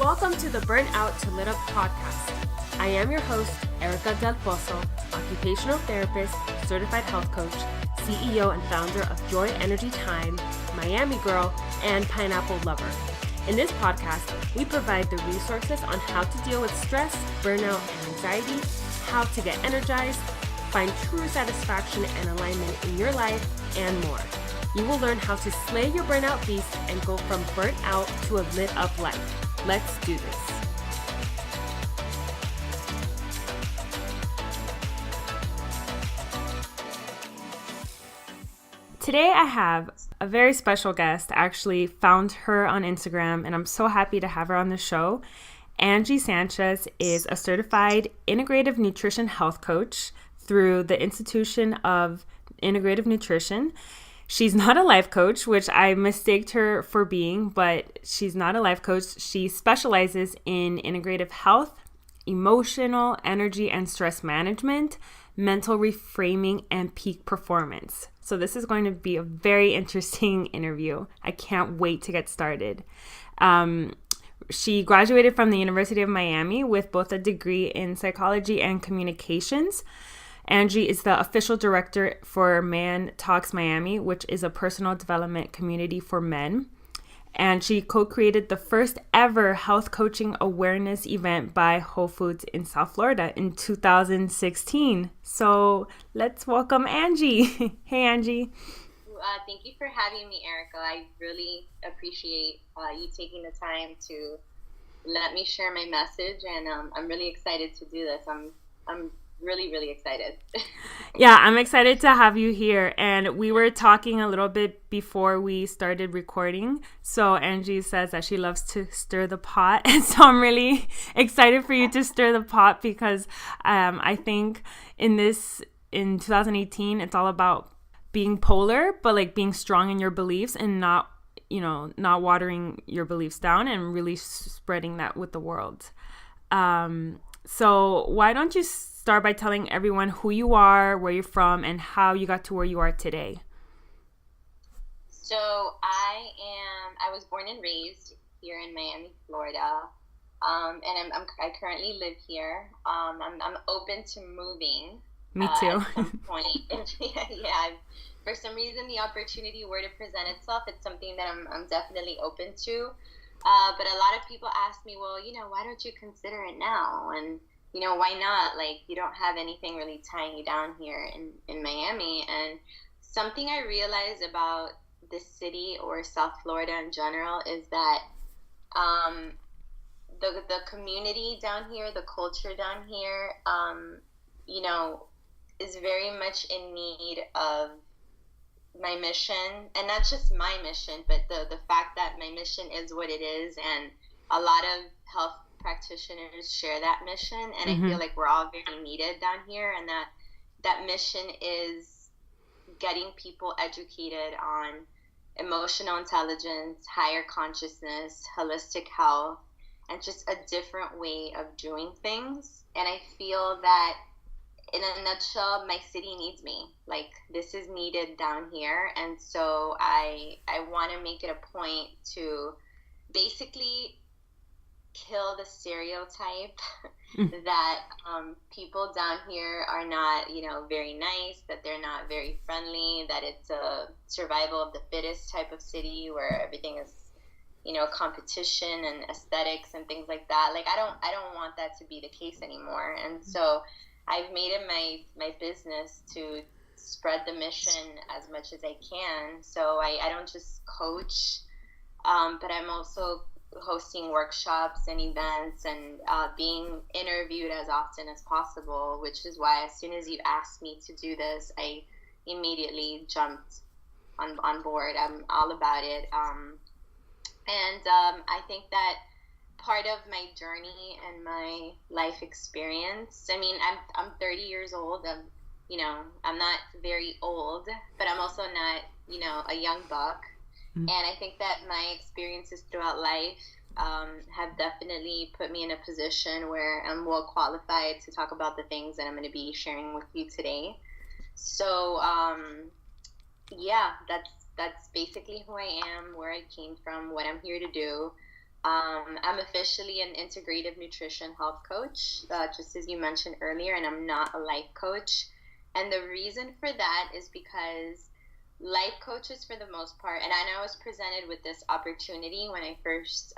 Welcome to the Burnout to Lit Up podcast. I am your host, Erica Del Pozo, occupational therapist, certified health coach, CEO and founder of Joy Energy Time, Miami Girl, and Pineapple Lover. In this podcast, we provide the resources on how to deal with stress, burnout, and anxiety, how to get energized, find true satisfaction and alignment in your life, and more. You will learn how to slay your burnout beast and go from burnt out to a lit up life. Let's do this. Today I have a very special guest. I actually found her on Instagram and I'm so happy to have her on the show. Angie Sanchez is a certified integrative nutrition health coach through the Institution of Integrative Nutrition. She's not a life coach, which I mistaked her for being, but she's not a life coach. She specializes in integrative health, emotional, energy, and stress management, mental reframing, and peak performance. So this is going to be a very interesting interview. I can't wait to get started. She graduated from the University of Miami with both a degree in psychology and communications. Angie is the official director for Man Talks Miami, which is a personal development community for men. And she co-created the first ever health coaching awareness event by Whole Foods in South Florida in 2016. So let's welcome Angie. Hey, Angie. Thank you for having me, Erica. I really appreciate you taking the time to let me share my message, and I'm really excited to do this. I'm really excited. Yeah, I'm excited to have you here. And we were talking a little bit before we started recording. So Angie says that she loves to stir the pot. And so I'm really excited for you to stir the pot because I think in 2018, it's all about being polar, but like being strong in your beliefs and not watering your beliefs down and really spreading that with the world. So why don't you start by telling everyone who you are, where you're from, and how you got to where you are today? So I was born and raised here in Miami, Florida, and I currently live here. I'm open to moving. Me too. At some point, yeah. For some reason, the opportunity were to present itself. It's something that I'm definitely open to. But a lot of people ask me, well, why don't you consider it now? And why not? Like, you don't have anything really tying you down here in Miami. And something I realized about this city or South Florida in general is that the community down here, the culture down here, is very much in need of my mission. And not just my mission, but the fact that my mission is what it is. And a lot of health practitioners share that mission, and I feel like we're all very needed down here, and that mission is getting people educated on emotional intelligence, higher consciousness, holistic health, and just a different way of doing things. And I feel that in a nutshell, my city needs me. Like, this is needed down here, and so I want to make it a point to basically kill the stereotype that people down here are not, very nice, that they're not very friendly, that it's a survival of the fittest type of city where everything is, competition and aesthetics and things like that. Like, I don't want that to be the case anymore. And so I've made it my business to spread the mission as much as I can. So I don't just coach, but I'm also hosting workshops and events and being interviewed as often as possible, which is why as soon as you asked me to do this, I immediately jumped on board. I'm all about it. And I think that part of my journey and my life experience, I mean, I'm 30 years old. I'm not very old, but I'm also not, a young buck. And I think that my experiences throughout life have definitely put me in a position where I'm well qualified to talk about the things that I'm going to be sharing with you today. So, that's basically who I am, where I came from, what I'm here to do. I'm officially an integrative nutrition health coach, just as you mentioned earlier, and I'm not a life coach. And the reason for that is because life coaches, for the most part, and I know I was presented with this opportunity when I first,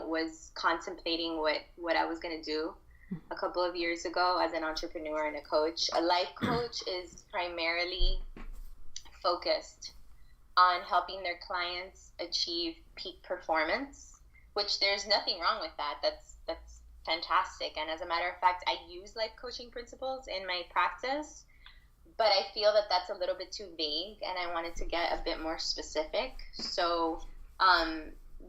was contemplating what I was going to do a couple of years ago as an entrepreneur and a coach. A life coach is primarily focused on helping their clients achieve peak performance, which there's nothing wrong with that. That's fantastic. And as a matter of fact, I use life coaching principles in my practice, but I feel that that's a little bit too vague, and I wanted to get a bit more specific. So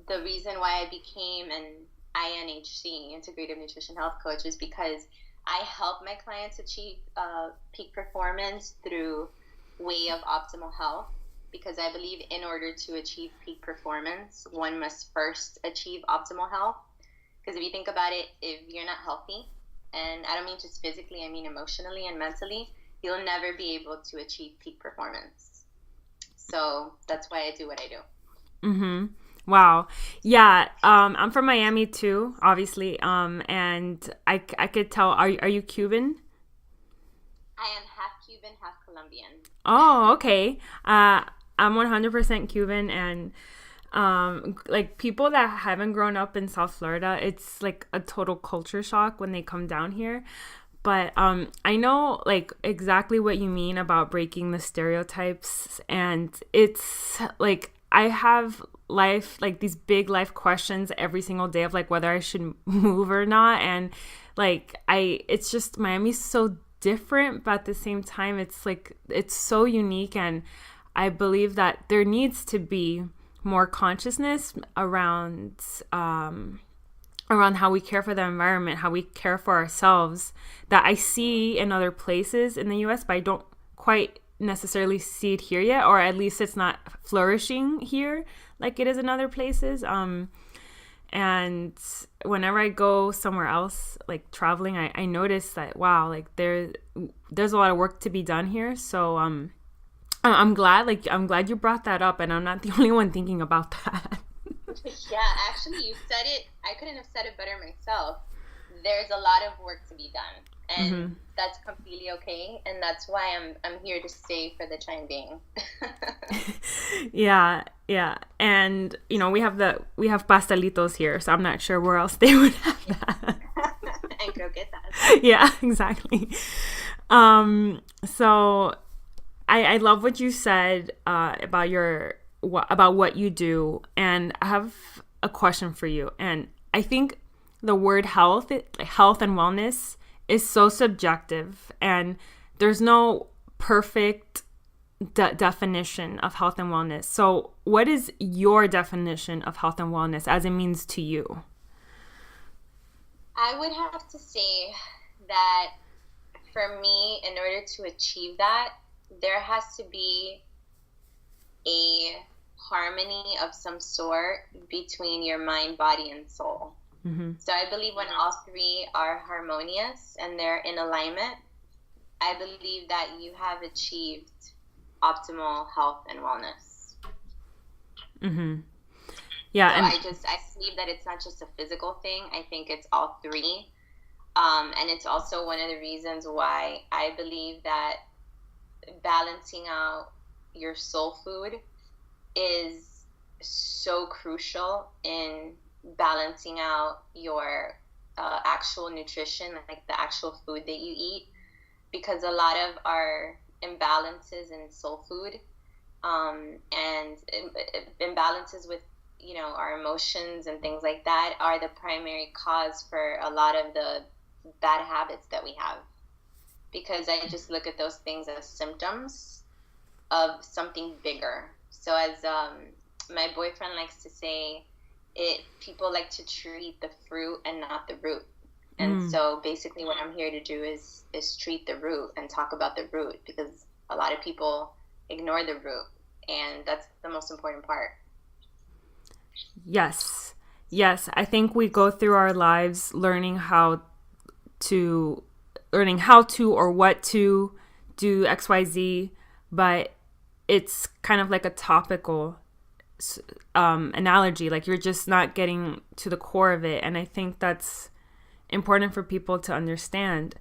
the reason why I became an INHC, Integrative Nutrition Health Coach, is because I help my clients achieve peak performance through way of optimal health, because I believe in order to achieve peak performance, one must first achieve optimal health. Because if you think about it, if you're not healthy, and I don't mean just physically, I mean emotionally and mentally, you'll never be able to achieve peak performance. So that's why I do what I do. Mm-hmm. Wow. Yeah. I'm from Miami too, obviously. And I could tell, are you Cuban? I am half Cuban, half Colombian. Oh, okay. I'm 100% Cuban, and like people that haven't grown up in South Florida, it's like a total culture shock when they come down here. But I know like exactly what you mean about breaking the stereotypes, and it's like I have like these big life questions every single day of like whether I should move or not, and like it's just Miami's so different, but at the same time it's like it's so unique, and I believe that there needs to be more consciousness around how we care for the environment, how we care for ourselves, that I see in other places in the US, but I don't quite necessarily see it here yet, or at least it's not flourishing here like it is in other places. And whenever I go somewhere else, like traveling, I notice that, wow, like there's a lot of work to be done here. So I'm glad you brought that up, and I'm not the only one thinking about that. Yeah, actually, you said it. I couldn't have said it better myself. There's a lot of work to be done, and that's completely okay. And that's why I'm here to stay for the time being. Yeah. And we have pastelitos here, so I'm not sure where else they would have that. And croquetas. Yeah, exactly. So I love what you said about what you do, and I have a question for you. And I think the word health and wellness is so subjective, and there's no perfect definition of health and wellness. So what is your definition of health and wellness as it means to you? I would have to say that for me, in order to achieve that, there has to be a harmony of some sort between your mind, body, and soul. Mm-hmm. So I believe when all three are harmonious and they're in alignment, I believe that you have achieved optimal health and wellness. Mm-hmm. Yeah. So I believe that it's not just a physical thing. I think it's all three. And it's also one of the reasons why I believe that balancing out your soul food is so crucial in balancing out your actual nutrition, like the actual food that you eat, because a lot of our imbalances in soul food and imbalances with our emotions and things like that are the primary cause for a lot of the bad habits that we have, because I just look at those things as symptoms of something bigger. So as my boyfriend likes to say, people like to treat the fruit and not the root. And so basically what I'm here to do is treat the root and talk about the root, because a lot of people ignore the root, and that's the most important part. Yes. I think we go through our lives learning how to or what to do XYZ, but it's kind of like a topical analogy. Like, you're just not getting to the core of it. And I think that's important for people to understand.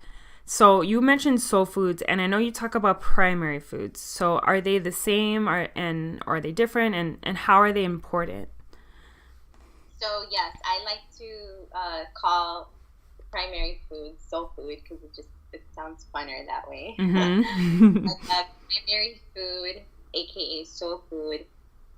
So you mentioned soul foods, and I know you talk about primary foods. So are they the same, and are they different, and how are they important? So yes, I like to call primary food soul food because it sounds funner that way. Mm-hmm. Primary food, aka soul food,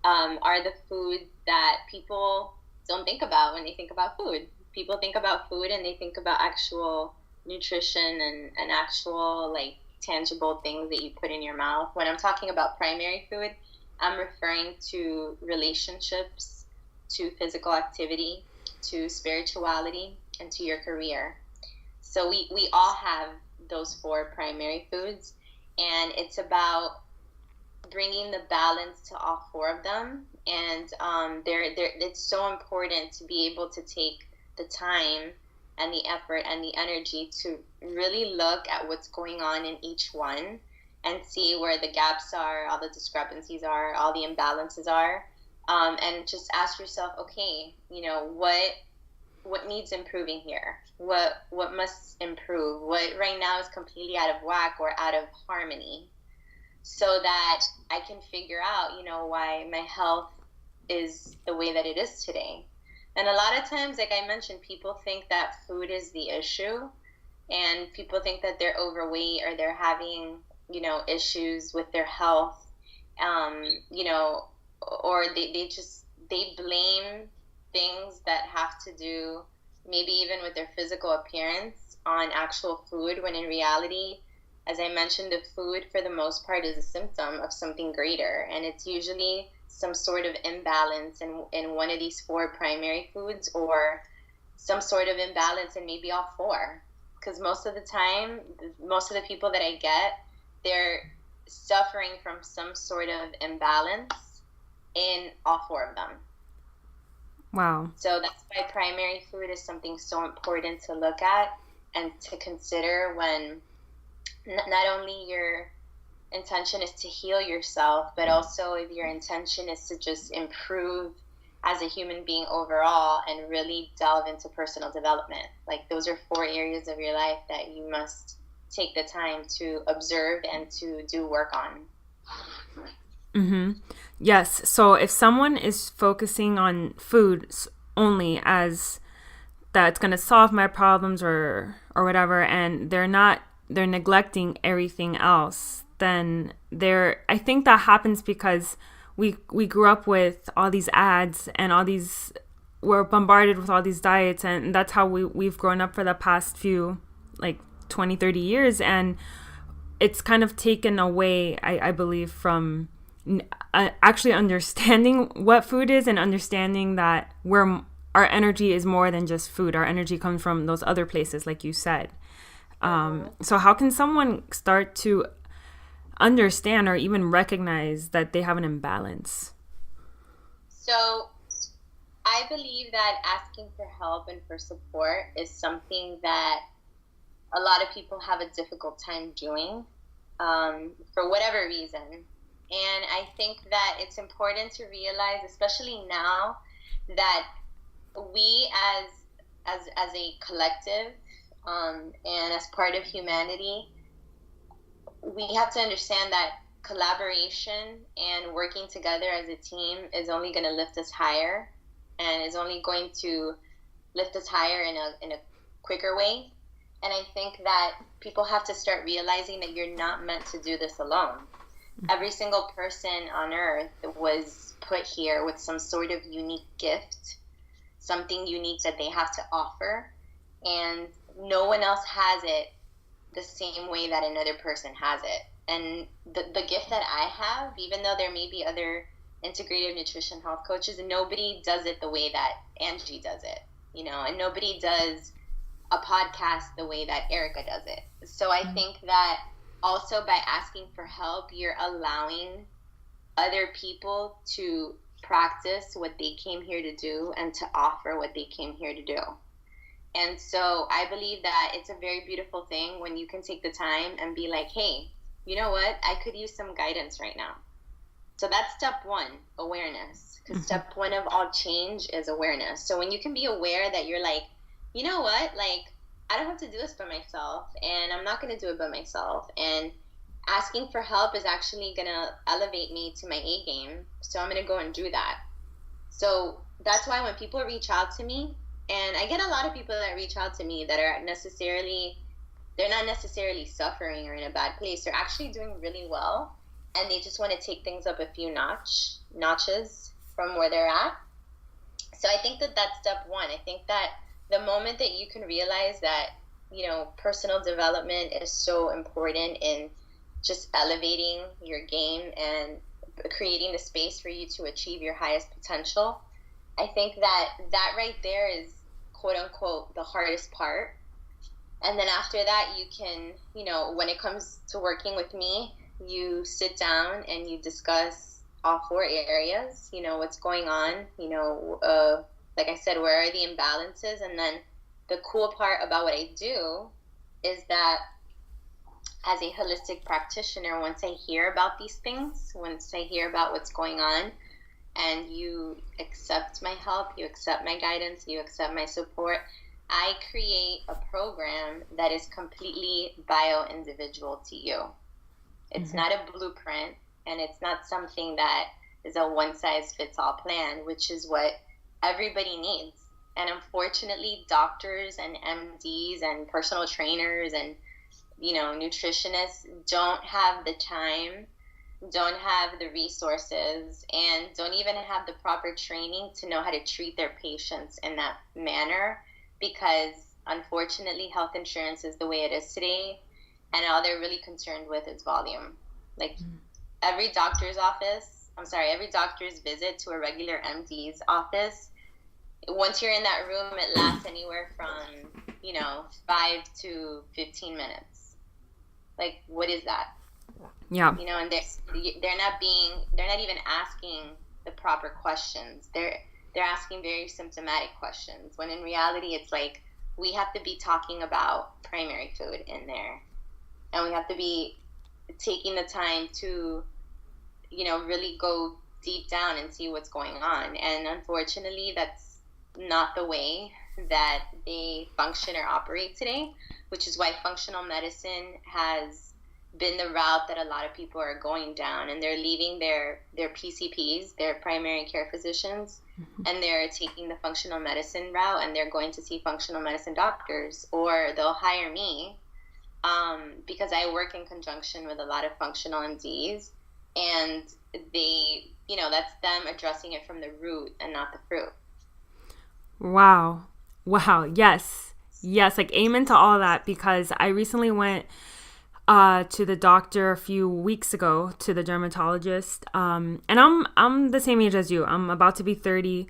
are the foods that people don't think about when they think about food. People think about food and they think about actual nutrition and actual like tangible things that you put in your mouth. When I'm talking about primary food, I'm referring to relationships, to physical activity, to spirituality, and to your career. So we all have those four primary foods, and it's about bringing the balance to all four of them. And it's so important to be able to take the time and the effort and the energy to really look at what's going on in each one and see where the gaps are, all the discrepancies are, all the imbalances are, and just ask yourself, okay, what needs improving here? What must improve? What right now is completely out of whack or out of harmony, so that I can figure out, why my health is the way that it is today. And a lot of times, like I mentioned, people think that food is the issue, and people think that they're overweight or they're having, issues with their health, or they blame things that have to do maybe even with their physical appearance on actual food, when in reality, as I mentioned, the food for the most part is a symptom of something greater, and it's usually some sort of imbalance in one of these four primary foods, or some sort of imbalance in maybe all four. Because most of the time, most of the people that I get, they're suffering from some sort of imbalance in all four of them. Wow. So that's why primary food is something so important to look at and to consider when not only your intention is to heal yourself, but also if your intention is to just improve as a human being overall and really delve into personal development. Like, those are four areas of your life that you must take the time to observe and to do work on. Mm-hmm. Yes. So if someone is focusing on food only as that's going to solve my problems or whatever, and they're neglecting everything else, then I think that happens because we grew up with all these ads and we're bombarded with all these diets, and that's how we've grown up for the past few, like 20, 30 years. And it's kind of taken away, I believe, from actually understanding what food is and understanding that our energy is more than just food. Our energy comes from those other places, like you said. So how can someone start to understand or even recognize that they have an imbalance? So I believe that asking for help and for support is something that a lot of people have a difficult time doing, for whatever reason. And I think that it's important to realize, especially now, that we as a collective, and as part of humanity, we have to understand that collaboration and working together as a team is only going to lift us higher, and is only going to lift us higher in a quicker way. And I think that people have to start realizing that you're not meant to do this alone. Every single person on earth was put here with some sort of unique gift, something unique that they have to offer, and no one else has it the same way that another person has it. And the gift that I have, even though there may be other integrative nutrition health coaches, nobody does it the way that Angie does it, and nobody does a podcast the way that Erica does it. So I think that also by asking for help, you're allowing other people to practice what they came here to do and to offer what they came here to do. And so I believe that it's a very beautiful thing when you can take the time and be like, hey, you know what? I could use some guidance right now. So that's step one, awareness. Because step one of all change is awareness. So when you can be aware that you're like, you know what, like, I don't have to do this by myself, and I'm not going to do it by myself. And asking for help is actually going to elevate me to my A game. So I'm going to go and do that. So that's why when people reach out to me, and I get a lot of people that reach out to me that are they're not necessarily suffering or in a bad place. They're actually doing really well, and they just want to take things up a few notches from where they're at. So I think that that's step one. I think that the moment that you can realize that, you know, personal development is so important in just elevating your game and creating the space for you to achieve your highest potential, I think that that right there is, quote unquote, the hardest part. And then after that, you can, you know, when it comes to working with me, you sit down and you discuss all four areas, you know, what's going on, you know, like I said, where are the imbalances? And then the cool part about what I do is that as a holistic practitioner, once I hear about these things, once I hear about what's going on, and you accept my help, you accept my guidance, you accept my support, I create a program that is completely bio-individual to you. It's not a blueprint, and it's not something that is a one-size-fits-all plan, which is what everybody needs. And unfortunately, doctors and MDs and personal trainers and, you know, nutritionists don't have the time, don't have the resources, and don't even have the proper training to know how to treat their patients in that manner, because unfortunately health insurance is the way it is today, and all they're really concerned with is volume. Like every doctor's visit to a regular MD's office, once you're in that room, it lasts anywhere from, you know, 5 to 15 minutes. Like, what is that? Yeah. You know, and they're not even asking the proper questions. They're asking very symptomatic questions, when in reality it's like, we have to be talking about primary food in there, and we have to be taking the time to, you know, really go deep down and see what's going on. And unfortunately, that's not the way that they function or operate today, which is why functional medicine has been the route that a lot of people are going down, and they're leaving their PCPs, their primary care physicians, and they're taking the functional medicine route, and they're going to see functional medicine doctors, or they'll hire me, because I work in conjunction with a lot of functional MDs, and they, you know, that's them addressing it from the root and not the fruit. Wow. Yes. Like, amen to all that, because I recently went to the doctor a few weeks ago, to the dermatologist. And I'm the same age as you. I'm about to be 30,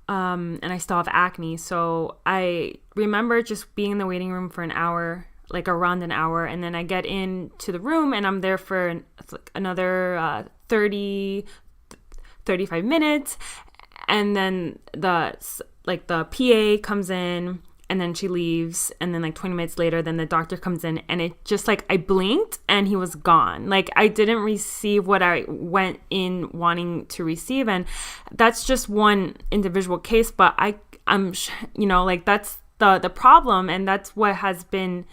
and I still have acne. So I remember just being in the waiting room for an hour, like around an hour, and then I get into the room and I'm there for another 35 minutes, and then the PA comes in, and then she leaves, and then like 20 minutes later, then the doctor comes in, and it just, like, I blinked and he was gone. Like, I didn't receive what I went in wanting to receive. And that's just one individual case, but I'm you know, like, that's the problem, and that's what has been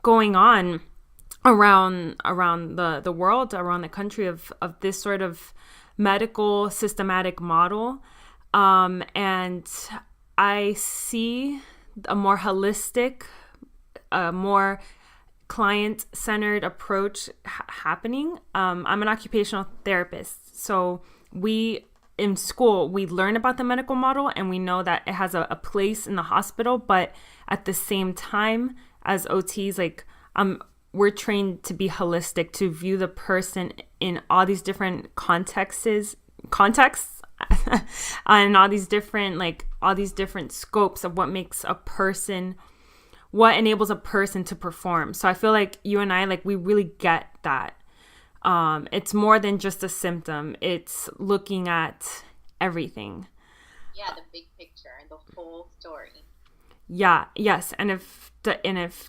going on around the world, around the country, of this sort of medical systematic model. And I see a more holistic, a more client-centered approach happening. I'm an occupational therapist, so in school we learn about the medical model, and we know that it has a place in the hospital, but at the same time, as OTs, like, we're trained to be holistic, to view the person in all these different contexts and all these different scopes of what makes a person, what enables a person to perform. So I feel like you and I, like, we really get that. It's more than just a symptom. It's looking at everything. Yeah, the big picture, the whole story. Yeah, yes. And if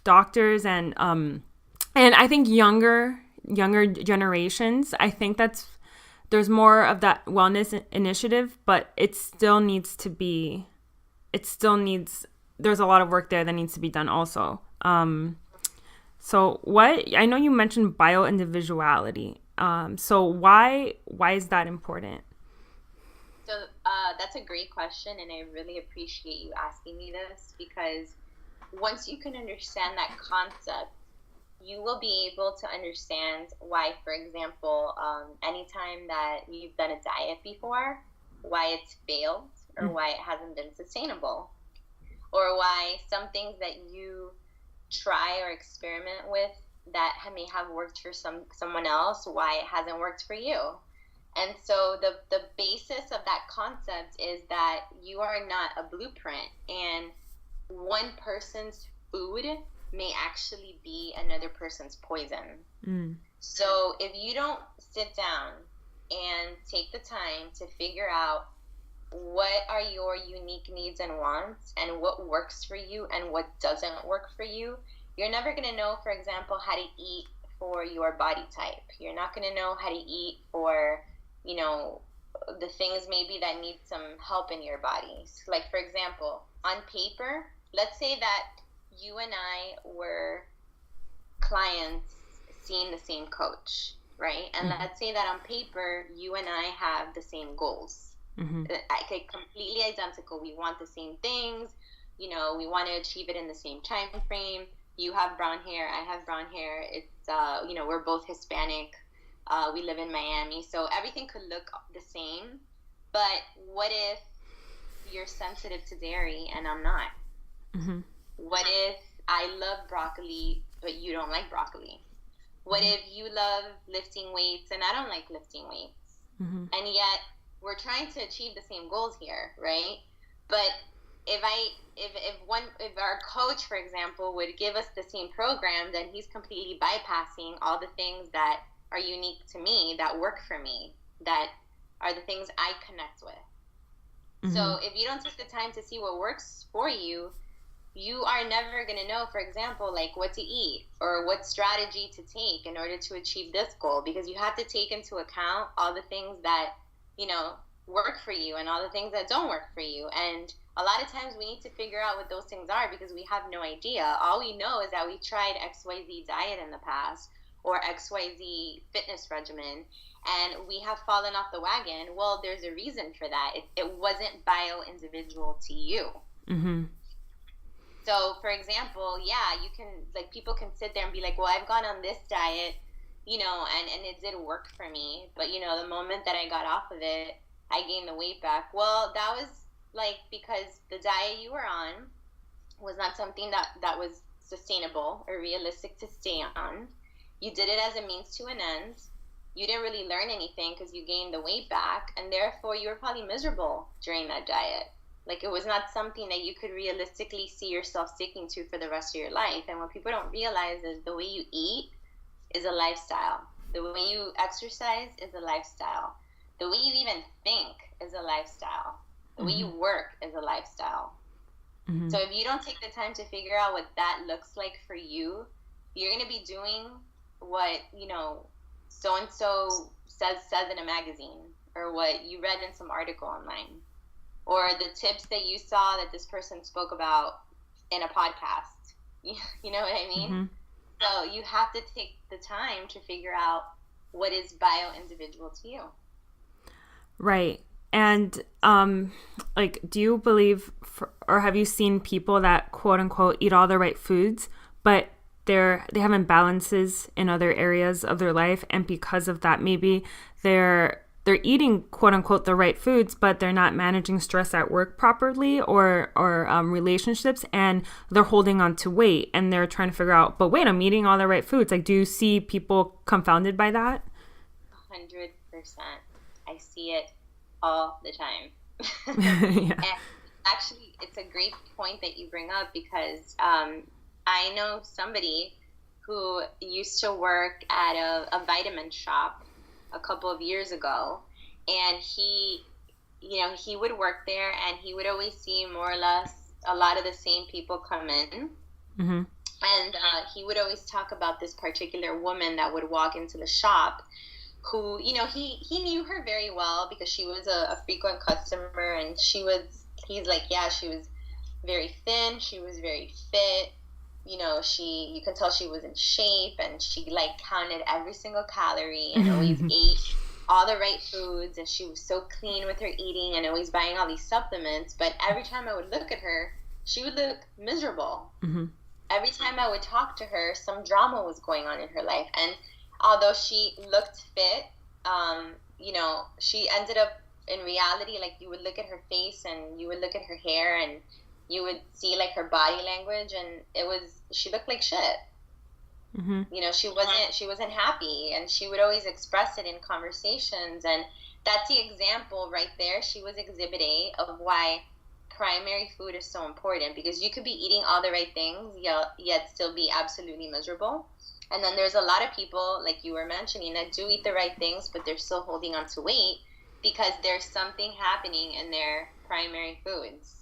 doctors and I think younger generations, I think that's there's more of that wellness initiative, but it still needs, there's a lot of work there that needs to be done also. So I know you mentioned bio-individuality. So why is that important? So that's a great question, and I really appreciate you asking me this, because once you can understand that concept, you will be able to understand why, for example, anytime that you've done a diet before, why it's failed or why it hasn't been sustainable, or why some things that you try or experiment with that may have worked for someone else, why it hasn't worked for you. And so the basis of that concept is that you are not a blueprint, and one person's food may actually be another person's poison. So if you don't sit down and take the time to figure out what are your unique needs and wants and what works for you and what doesn't work for you, you're never going to know, for example, how to eat for your body type. You're not going to know how to eat for, the things maybe that need some help in your body. Like, for example, on paper, let's say that you and I were clients seeing the same coach, right? And let's say that on paper, you and I have the same goals. Completely identical. We want the same things. We want to achieve it in the same time frame. You have brown hair. I have brown hair. It's, we're both Hispanic. We live in Miami. So everything could look the same. But what if you're sensitive to dairy and I'm not? What if I love broccoli, but you don't like broccoli? What if you love lifting weights and I don't like lifting weights? And yet we're trying to achieve the same goals here, right? But if our coach, for example, would give us the same program, then he's completely bypassing all the things that are unique to me, that work for me, that are the things I connect with. So if you don't take the time to see what works for you, you are never going to know, for example, like what to eat or what strategy to take in order to achieve this goal, because you have to take into account all the things that, work for you and all the things that don't work for you. And a lot of times we need to figure out what those things are because we have no idea. All we know is that we tried XYZ diet in the past or XYZ fitness regimen, and we have fallen off the wagon. Well, there's a reason for that. It wasn't bio-individual to you. So, for example, you can, people can sit there and be like, well, I've gone on this diet, and it did work for me. But, the moment that I got off of it, I gained the weight back. Well, that was, because the diet you were on was not something that was sustainable or realistic to stay on. You did it as a means to an end. You didn't really learn anything because you gained the weight back, and therefore you were probably miserable during that diet. It was not something that you could realistically see yourself sticking to for the rest of your life. And what people don't realize is the way you eat is a lifestyle. The way you exercise is a lifestyle. The way you even think is a lifestyle. The way you work is a lifestyle. So if you don't take the time to figure out what that looks like for you, you're going to be doing what, so-and-so says in a magazine, or what you read in some article online, or the tips that you saw that this person spoke about in a podcast. You know what I mean? So you have to take the time to figure out what is bio-individual to you. Right. And do you believe, or have you seen people that quote unquote eat all the right foods, but they have imbalances in other areas of their life, and because of that, maybe they're eating quote unquote the right foods, but they're not managing stress at work properly or relationships, and they're holding on to weight, and they're trying to figure out, but wait, I'm eating all the right foods. Do you see people confounded by that? 100%. I see it all the time. Yeah. And actually, it's a great point that you bring up, because I know somebody who used to work at a vitamin shop a couple of years ago, and he would work there, and he would always see more or less a lot of the same people come in. And he would always talk about this particular woman that would walk into the shop who, he knew her very well because she was a frequent customer, and he's like, yeah, she was very thin, she was very fit, you can tell she was in shape, and she like counted every single calorie and always ate all the right foods, and she was so clean with her eating and always buying all these supplements. But every time I would look at her, she would look miserable. Mm-hmm. Every time I would talk to her, some drama was going on in her life. And although she looked fit, she ended up, in reality, like, you would look at her face and you would look at her hair and you would see like her body language, and she looked like shit. Mm-hmm. She wasn't happy, and she would always express it in conversations. And that's the example right there. She was exhibit A of why primary food is so important, because you could be eating all the right things yet still be absolutely miserable. And then there's a lot of people, like you were mentioning, that do eat the right things, but they're still holding on to weight because there's something happening in their primary foods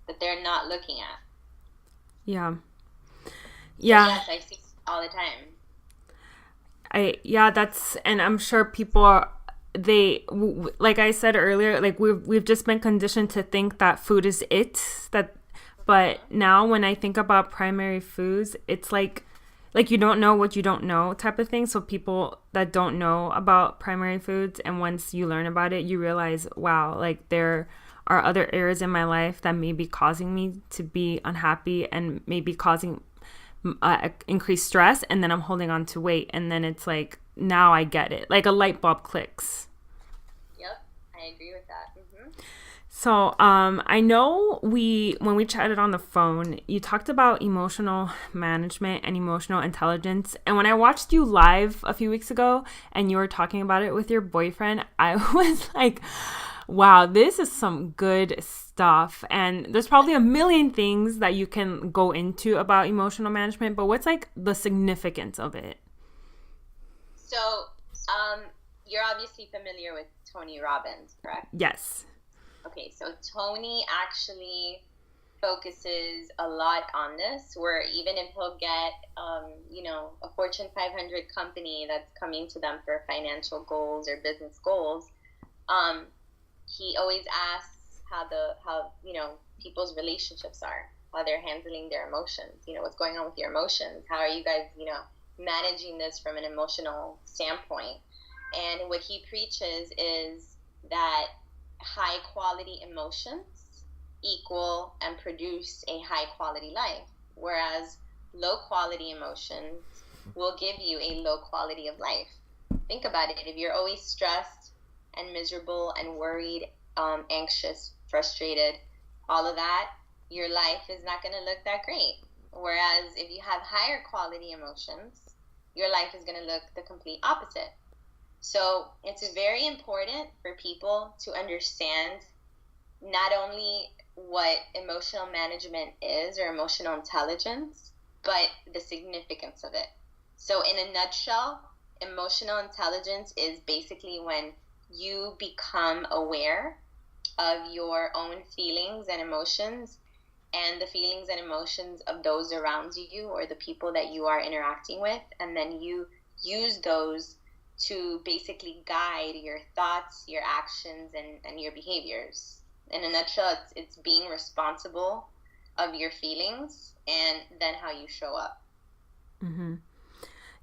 that they're not looking at. Yeah. Yes, I see all the time. And I'm sure people are, like I said earlier, like we've just been conditioned to think that food is but now when I think about primary foods, it's like you don't know what you don't know type of thing. So people that don't know about primary foods, and once you learn about it, you realize, wow, like there are other areas in my life that may be causing me to be unhappy and maybe causing increased stress, and then I'm holding on to weight, and then it's like, now I get it, like a light bulb clicks. Yep, I agree with that. Mm-hmm. So I know when we chatted on the phone, you talked about emotional management and emotional intelligence, and when I watched you live a few weeks ago and you were talking about it with your boyfriend, I was like, wow, this is some good stuff. And there's probably a million things that you can go into about emotional management, but what's like the significance of it? So, you're obviously familiar with Tony Robbins, correct? Yes. Okay, so Tony actually focuses a lot on this, where even if he'll get, a Fortune 500 company that's coming to them for financial goals or business goals, he always asks how people's relationships are, how they're handling their emotions, what's going on with your emotions, how are you guys, managing this from an emotional standpoint. And what he preaches is that high quality emotions equal and produce a high quality life, whereas low quality emotions will give you a low quality of life. Think about it. If you're always stressed and miserable and worried, anxious, frustrated, all of that, your life is not going to look that great. Whereas if you have higher quality emotions, your life is going to look the complete opposite. So it's very important for people to understand not only what emotional management is or emotional intelligence, but the significance of it. So in a nutshell, emotional intelligence is basically when you become aware of your own feelings and emotions and the feelings and emotions of those around you or the people that you are interacting with, and then you use those to basically guide your thoughts, your actions, and your behaviors. In a nutshell, it's being responsible of your feelings and then how you show up. Mm-hmm.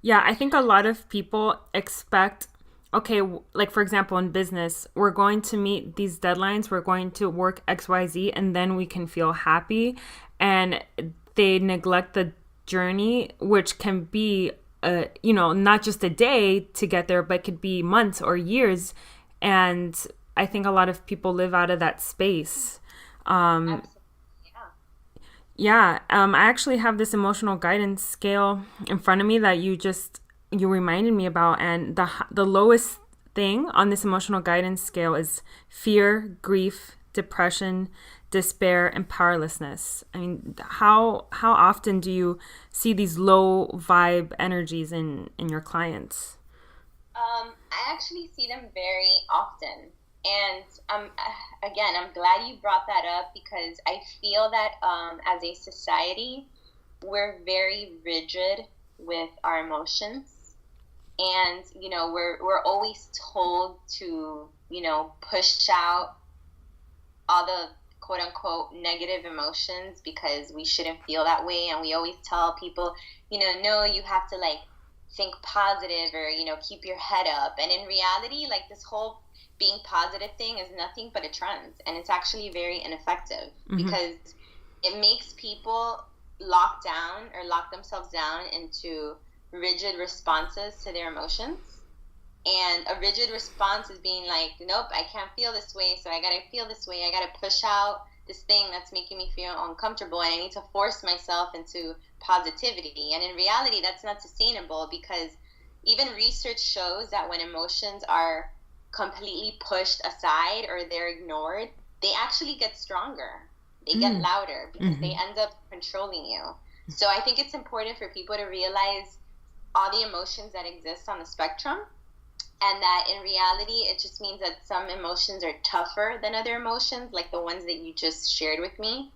Yeah, I think a lot of people expect, okay, like for example, in business, we're going to meet these deadlines, we're going to work XYZ, and then we can feel happy. And they neglect the journey, which can be, not just a day to get there, but could be months or years. And I think a lot of people live out of that space. Absolutely. Yeah. I actually have this emotional guidance scale in front of me that you reminded me about, and the lowest thing on this emotional guidance scale is fear, grief, depression, despair, and powerlessness. I mean, how often do you see these low vibe energies in your clients? I actually see them very often. And again, I'm glad you brought that up, because I feel that as a society, we're very rigid with our emotions. And, we're always told to, push out all the quote unquote negative emotions because we shouldn't feel that way. And we always tell people, no, you have to like think positive or, keep your head up. And in reality, like this whole being positive thing is nothing but a trend. And it's actually very ineffective because it makes people lock themselves down into rigid responses to their emotions. And a rigid response is being like, nope, I can't feel this way, so I gotta feel this way. I gotta push out this thing that's making me feel uncomfortable, and I need to force myself into positivity. And in reality, that's not sustainable because even research shows that when emotions are completely pushed aside or they're ignored, they actually get stronger. They get louder because they end up controlling you. So I think it's important for people to realize all the emotions that exist on the spectrum, and that in reality, it just means that some emotions are tougher than other emotions, like the ones that you just shared with me.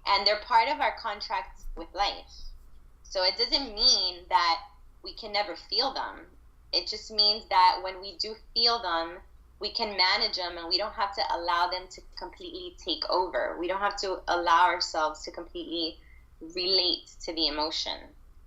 And they're part of our contract with life. So it doesn't mean that we can never feel them. It just means that when we do feel them, we can manage them, and we don't have to allow them to completely take over. We don't have to allow ourselves to completely relate to the emotion.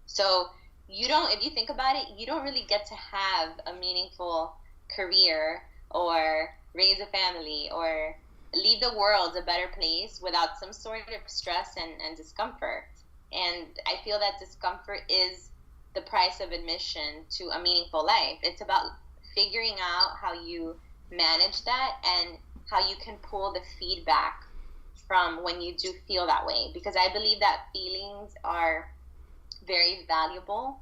So if you think about it, you don't really get to have a meaningful career or raise a family or leave the world a better place without some sort of stress and discomfort. And I feel that discomfort is the price of admission to a meaningful life. It's about figuring out how you manage that and how you can pull the feedback from when you do feel that way. Because I believe that feelings are very valuable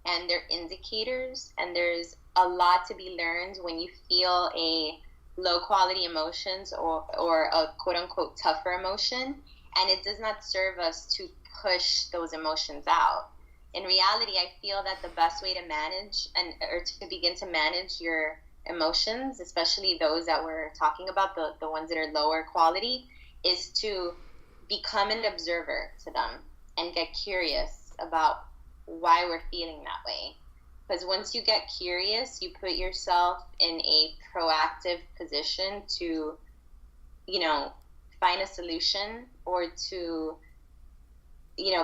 and they're indicators, and there's a lot to be learned when you feel a low quality emotions or a quote unquote tougher emotion, and it does not serve us to push those emotions out. In reality, I feel that the best way to manage or to begin to manage your emotions, especially those that we're talking about, the ones that are lower quality, is to become an observer to them and get curious about why we're feeling that way. Because once you get curious, you put yourself in a proactive position to, find a solution, or to,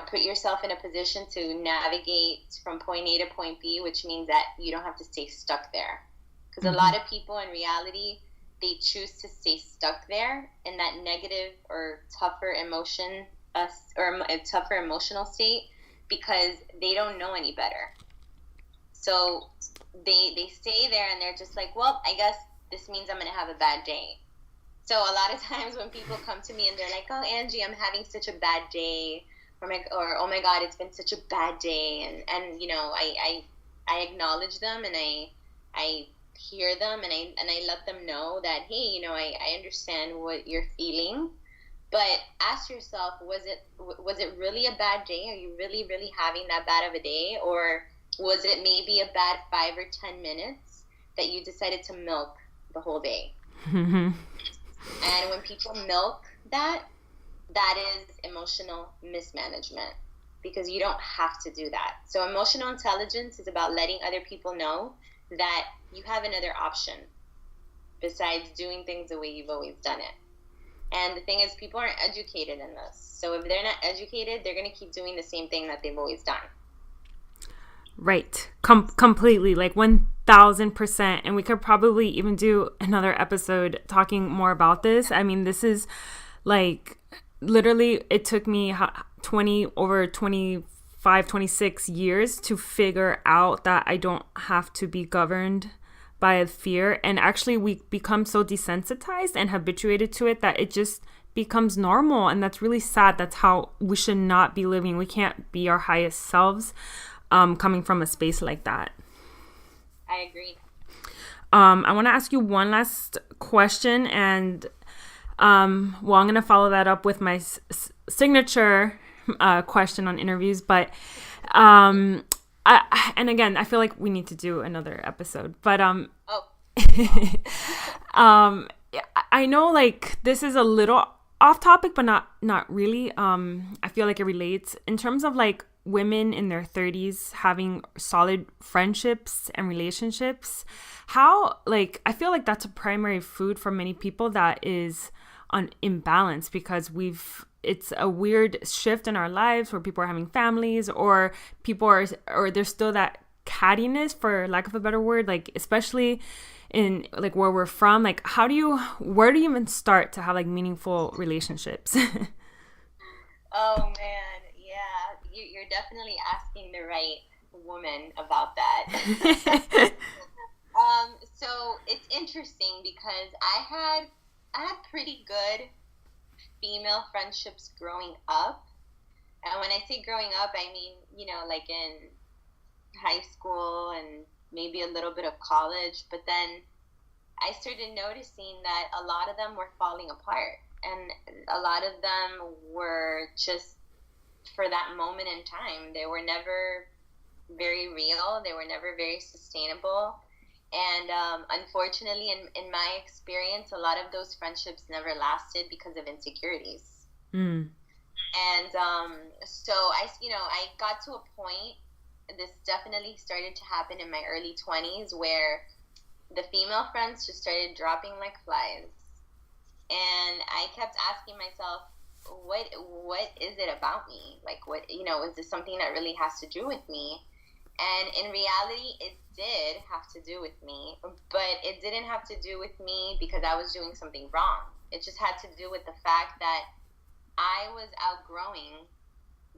put yourself in a position to navigate from point A to point B, which means that you don't have to stay stuck there. Because a lot of people in reality, they choose to stay stuck there in that negative or tougher emotion or a tougher emotional state because they don't know any better. So they stay there and they're just like, well, I guess this means I'm going to have a bad day. So a lot of times when people come to me and they're like, oh, Angie, I'm having such a bad day, or oh my God, it's been such a bad day. And I acknowledge them, and I hear them, and I let them know that, hey, I understand what you're feeling, but ask yourself, was it really a bad day? Are you really, really having that bad of a day? Or was it maybe a bad 5 or 10 minutes that you decided to milk the whole day? And when people milk that is emotional mismanagement, because you don't have to do that. So emotional intelligence is about letting other people know that you have another option besides doing things the way you've always done it. And the thing is, people aren't educated in this. So if they're not educated, they're going to keep doing the same thing that they've always done. Right. Completely. Like 1000%. And we could probably even do another episode talking more about this. I mean, this is like, literally, it took me 26 years to figure out that I don't have to be governed by fear. And actually, we become so desensitized and habituated to it that it just becomes normal. And that's really sad. That's how we should not be living. We can't be our highest selves coming from a space like that. I agree. I want to ask you one last question. And I'm going to follow that up with my signature question on interviews. But and again, I feel like we need to do another episode, but I know like this is a little off topic, but not really. I feel like it relates in terms of like women in their 30s having solid friendships and relationships. How, like, I feel like that's a primary food for many people that is on imbalance, because it's a weird shift in our lives where people are having families, or or there's still that cattiness, for lack of a better word, like especially in like where we're from. Like, where do you even start to have like meaningful relationships? Oh man, yeah, you're definitely asking the right woman about that. So it's interesting because I had pretty good female friendships growing up. And when I say growing up, I mean, like in high school and maybe a little bit of college. But then I started noticing that a lot of them were falling apart. And a lot of them were just for that moment in time. They were never very real. They were never very sustainable. And unfortunately, in my experience, a lot of those friendships never lasted because of insecurities. Mm. And so I got to a point, this definitely started to happen in my early 20s, where the female friends just started dropping like flies. And I kept asking myself, what is it about me? Like, what, is this something that really has to do with me? And in reality, it did have to do with me, but it didn't have to do with me because I was doing something wrong. It just had to do with the fact that I was outgrowing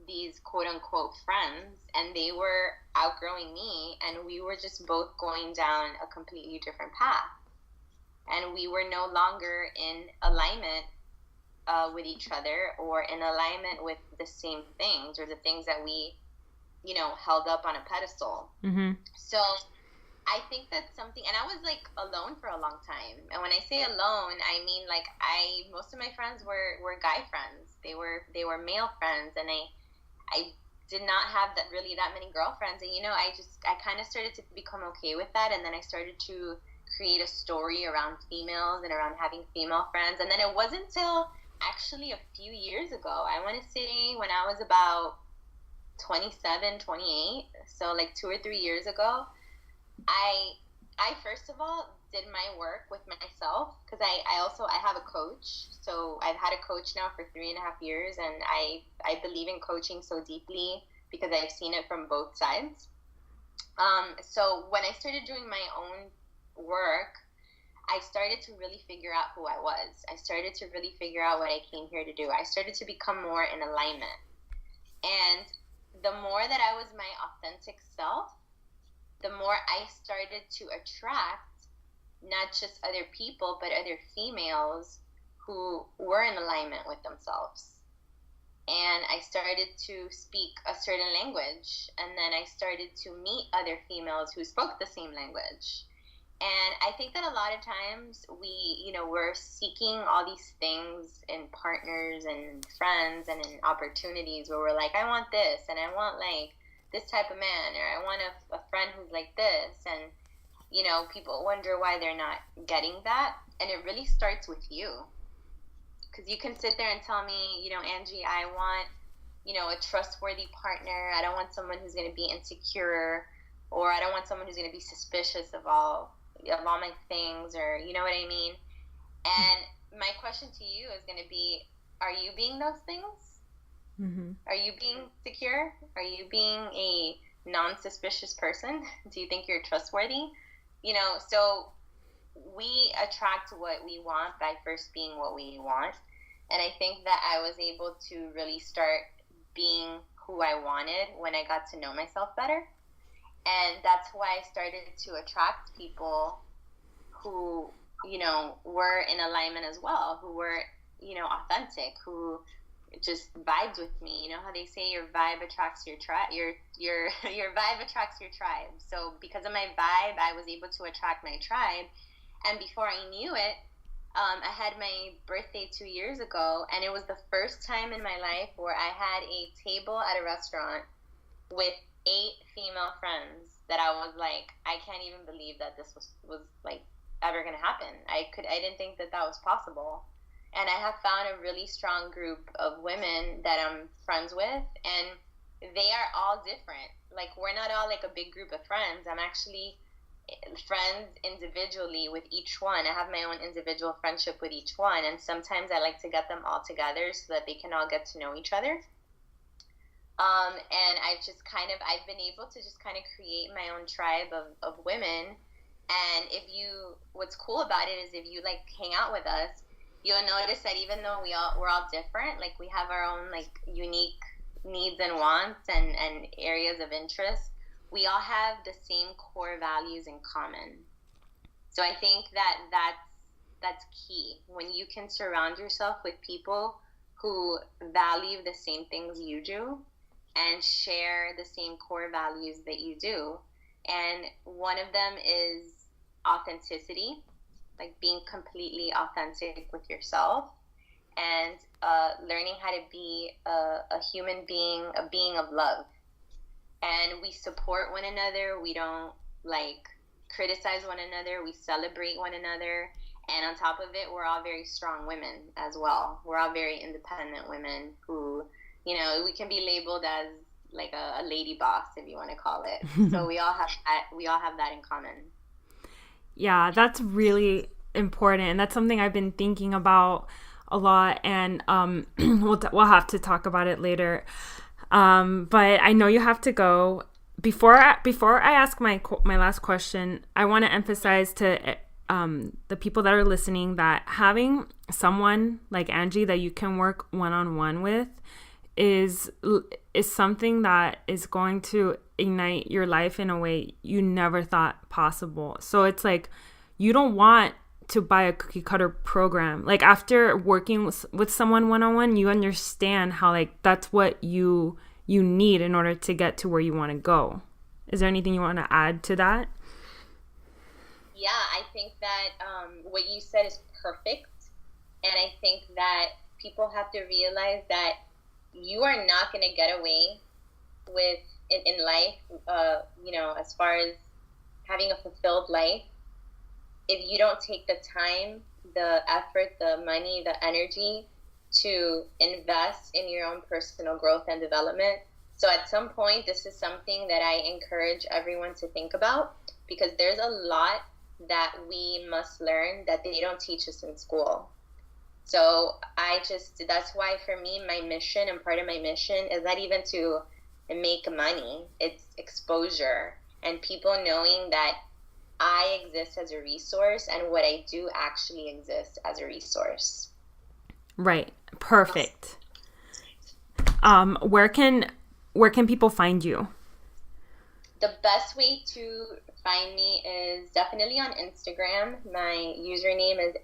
these quote unquote friends, and they were outgrowing me, and we were just both going down a completely different path. And we were no longer in alignment with each other, or in alignment with the same things, or the things that we held up on a pedestal. Mm-hmm. So I think that's something, and I was like alone for a long time. And when I say alone, I mean like most of my friends were guy friends. They were male friends, and I did not have that many girlfriends. And I kind of started to become okay with that, and then I started to create a story around females and around having female friends. And then it wasn't until actually a few years ago, I want to say when I was about 27, 28, so like 2 or 3 years ago, I first of all did my work with myself, because I have a coach. So I've had a coach now for 3.5 years, and I believe in coaching so deeply because I've seen it from both sides. So when I started doing my own work, I started to really figure out who I was. I started to really figure out what I came here to do. I started to become more in alignment. And the more that I was my authentic self, the more I started to attract not just other people, but other females who were in alignment with themselves. And I started to speak a certain language, and then I started to meet other females who spoke the same language. And I think that a lot of times we're seeking all these things in partners and friends and in opportunities where we're like, I want this, and I want like this type of man, or I want a friend who's like this. And, people wonder why they're not getting that. And it really starts with you. Because you can sit there and tell me, Angie, I want, a trustworthy partner. I don't want someone who's going to be insecure, or I don't want someone who's going to be suspicious of all my things, or you know what I mean? And my question to you is going to be, are you being those things? Mm-hmm. Are you being secure? Are you being a non-suspicious person? Do you think you're trustworthy? So we attract what we want by first being what we want. And I think that I was able to really start being who I wanted when I got to know myself better. And that's why I started to attract people who, were in alignment as well, who were, authentic, who just vibed with me. You know how they say your vibe attracts your tribe, your vibe attracts your tribe. So because of my vibe, I was able to attract my tribe. And before I knew it, I had my birthday 2 years ago, and it was the first time in my life where I had a table at a restaurant with 8 female friends that I was like, I can't even believe that this was like ever gonna happen. I didn't think that was possible. And I have found a really strong group of women that I'm friends with, and they are all different. Like, we're not all like a big group of friends. I'm actually friends individually with each one. I have my own individual friendship with each one, and sometimes I like to get them all together so that they can all get to know each other. And I've been able to just kind of create my own tribe of women. And what's cool about it is if you like hang out with us, you'll notice that even though we're all different, like we have our own like unique needs and wants and areas of interest, we all have the same core values in common. So I think that's key. When you can surround yourself with people who value the same things you do and share the same core values that you do. And one of them is authenticity, like being completely authentic with yourself, and learning how to be a human being, a being of love. And we support one another. We don't like criticize one another. We celebrate one another. And on top of it, we're all very strong women as well. We're all very independent women who, you know, we can be labeled as like a lady boss, if you want to call it. So we all have that in common. Yeah, that's really important. And that's something I've been thinking about a lot. And we'll have to talk about it later. But I know you have to go. Before I ask my last question, I want to emphasize to the people that are listening that having someone like Angie that you can work one-on-one with is something that is going to ignite your life in a way you never thought possible. So it's like you don't want to buy a cookie cutter program. Like after working with someone one-on-one, you understand how like that's what you need in order to get to where you want to go. Is there anything you want to add to that? Yeah, I think that what you said is perfect. And I think that people have to realize that you are not going to get away with in life, you know, as far as having a fulfilled life, if you don't take the time, the effort, the money, the energy to invest in your own personal growth and development. So at some point, this is something that I encourage everyone to think about, because there's a lot that we must learn that they don't teach us in school. So that's why for me, my mission and part of my mission is not even to make money. It's exposure and people knowing that I exist as a resource and what I do actually exists as a resource. Right. Perfect. Where can people find you? The best way to find me is definitely on Instagram. My username is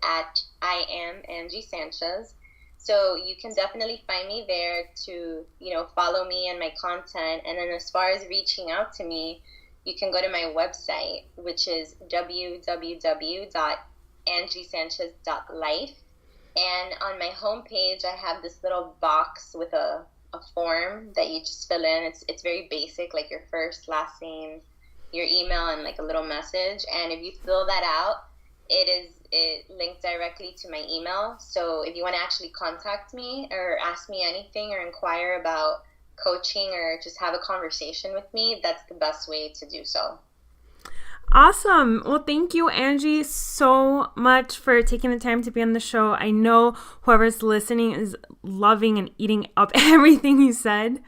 @IamAngieSanchez. So you can definitely find me there to, you know, follow me and my content. And then as far as reaching out to me, you can go to my website, which is www.angiesanchez.life. And on my homepage, I have this little box with a form that you just fill in. It's very basic, like your first, last name, your email, and like a little message. And if you fill that out, it links directly to my email. So if you want to actually contact me or ask me anything or inquire about coaching or just have a conversation with me, that's the best way to do so. Awesome. Well, thank you, Angie, so much for taking the time to be on the show. I know whoever's listening is loving and eating up everything you said.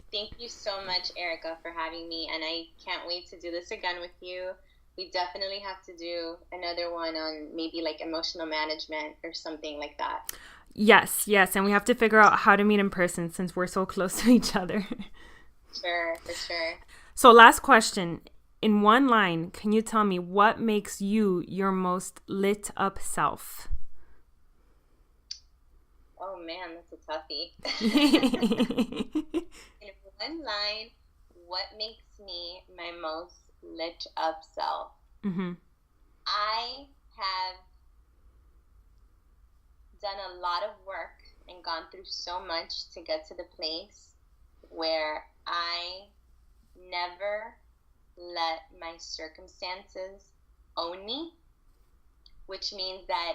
Thank you so much, Erica, for having me. And I can't wait to do this again with you. We definitely have to do another one on maybe like emotional management or something like that. Yes. And we have to figure out how to meet in person since we're so close to each other. Sure, for sure. So last question. In one line, can you tell me what makes you your most lit up self? Oh man, that's a toughie. In one line, what makes me my most lit up self? Mm-hmm. I have done a lot of work and gone through so much to get to the place where I never let my circumstances own me, which means that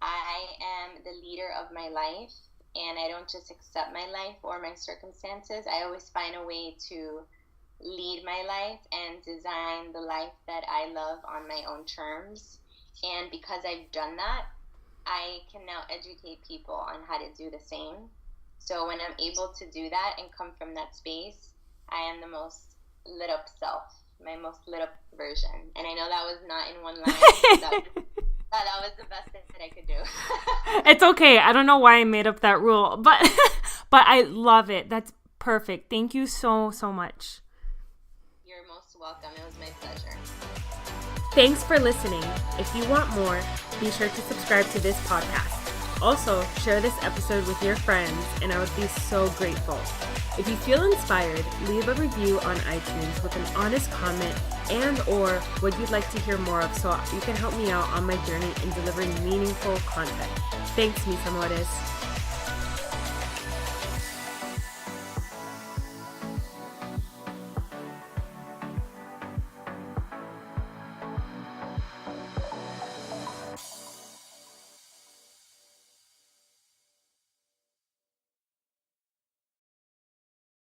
I am the leader of my life and I don't just accept my life or my circumstances. I always find a way to lead my life and design the life that I love on my own terms. And because I've done that, I can now educate people on how to do the same. So when I'm able to do that and come from that space, I am the most lit up self, my most lit up version. And I know that was not in one line. That was the best thing that I could do. It's okay. I don't know why I made up that rule, but I love it. That's perfect. Thank you so much. You're most welcome. It was my pleasure. Thanks for listening. If you want more, be sure to subscribe to this podcast. Also, share this episode with your friends, and I would be so grateful. If you feel inspired, leave a review on iTunes with an honest comment and or what you'd like to hear more of so you can help me out on my journey in delivering meaningful content. Thanks, mis amores.